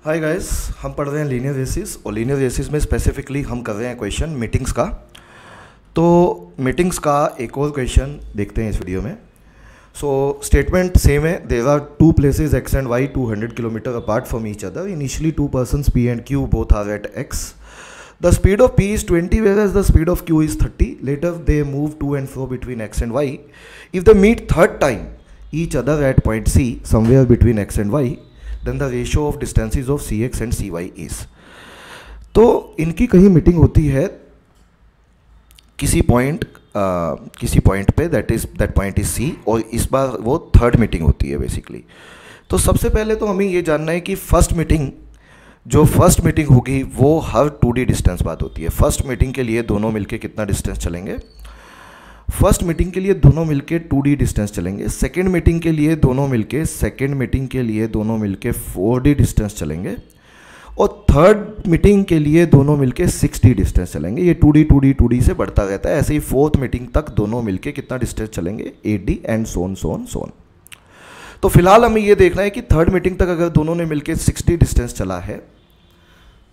Hi guys, हम पढ़ रहे हैं लीनियर रेसिस और लीनियर रेसिस में स्पेसिफिकली हम कर रहे हैं क्वेश्चन मीटिंग्स का। तो मीटिंग्स का एक और क्वेश्चन देखते हैं इस वीडियो में। सो स्टेटमेंट सेम है, there are two places x and y 200 kilometre apart from each other. Initially two persons p and q both are at x. The speed of p is 20 whereas the speed of q is 30. Later they move to and fro between x and y. If they meet third time each other at point c somewhere between x and y, then the ratio of distances of cx and cy is. तो इनकी कहीं meeting होती है किसी point पे, that point is सी, और इस बार वो थर्ड मीटिंग होती है बेसिकली। तो सबसे पहले तो हमें ये जानना है कि फर्स्ट मीटिंग होगी वो हर 2D डिस्टेंस बाद होती है। फर्स्ट मीटिंग के लिए दोनों मिलके कितना डिस्टेंस चलेंगे? फर्स्ट मीटिंग के लिए दोनों मिलके 2D डिस्टेंस चलेंगे। सेकंड मीटिंग के लिए दोनों मिलके 4D डिस्टेंस चलेंगे, और थर्ड मीटिंग के लिए दोनों मिलके 6D डिस्टेंस चलेंगे। ये 2D से बढ़ता रहता है। ऐसे ही फोर्थ मीटिंग तक दोनों मिलके कितना डिस्टेंस चलेंगे? 8D एंड सोन। तो फिलहाल हमें ये देखना है कि थर्ड मीटिंग तक अगर दोनों ने मिलके 6D डिस्टेंस चला है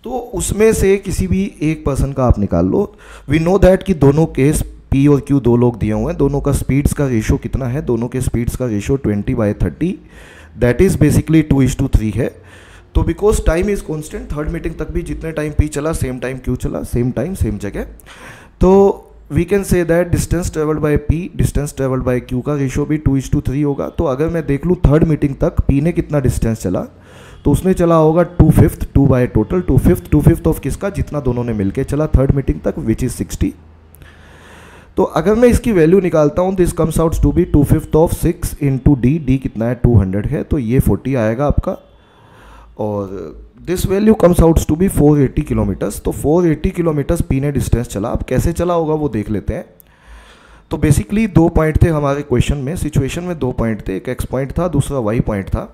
तो उसमें से किसी भी एक पर्सन का आप निकाल लो। वी नो दैट कि दोनों केस P और Q दो लोग दिए हुए हैं, दोनों का स्पीड्स का रेशो कितना है? दोनों के स्पीड्स का रेशो 20/30, दैट इज बेसिकली 2:3 है। तो because time is constant, third meeting तक भी जितने टाइम P चला सेम टाइम Q चला, सेम टाइम सेम जगह। तो we can say that distance travelled by P distance travelled by Q का रेशो भी 2:3 होगा। तो अगर मैं देख लूँ थर्ड मीटिंग तक P ने कितना डिस्टेंस चला, तो उसने चला होगा 2/5, 2 बाय टोटल 2/5 ऑफ किसका? जितना दोनों ने मिलके चला थर्ड मीटिंग तक, विच इज 60। तो अगर मैं इसकी वैल्यू निकालता हूँ, this comes out to be 2/5 of 6 into D कितना है? 200 है, तो ये 40 आएगा आपका। और this value comes out to be 480 kilometres. तो 480 किलोमीटर्स पी ने डिस्टेंस चला। अब कैसे चला होगा वो देख लेते हैं। तो बेसिकली दो पॉइंट थे हमारे क्वेश्चन में, सिचुएशन में दो पॉइंट थे, एक एक्स पॉइंट था, दूसरा वाई पॉइंट था।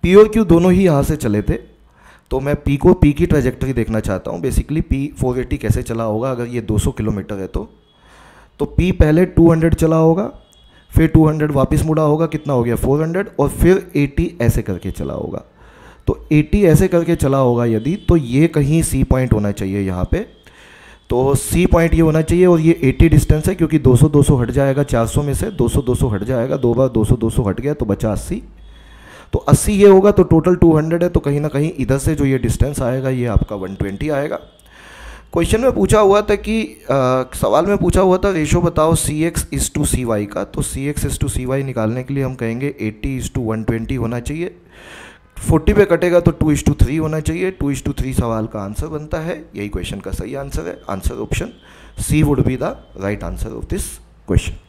पी और क्यू दोनों ही यहाँ से चले थे। तो मैं P की ट्रेजेक्टरी देखना चाहता हूँ। बेसिकली P 480 कैसे चला होगा अगर ये 200 किलोमीटर है तो P पहले 200 चला होगा, फिर 200 वापस मुड़ा होगा, कितना हो गया? 400, और फिर 80 ऐसे करके चला होगा। तो 80 ऐसे करके चला होगा यदि, तो ये कहीं C पॉइंट होना चाहिए यहाँ पे। तो C पॉइंट ये होना चाहिए, और ये 80 डिस्टेंस है क्योंकि 200 हट जाएगा 400 में से, 200 हट जाएगा, दो बार 200 हट गया तो बचा 80। तो 80 ये होगा, तो टोटल 200 है, तो कहीं ना कहीं इधर से जो ये डिस्टेंस आएगा ये आपका 120 आएगा। क्वेश्चन में पूछा हुआ था कि सवाल में पूछा हुआ था रेशो बताओ Cx इज टू Cy का। तो Cx इज टू Cy निकालने के लिए हम कहेंगे 80 इज टू 120 होना चाहिए। 40 पे कटेगा तो 2:3 होना चाहिए। 2:3 सवाल का आंसर बनता है। यही क्वेश्चन का सही आंसर है। Answer option C would be the right answer of this question.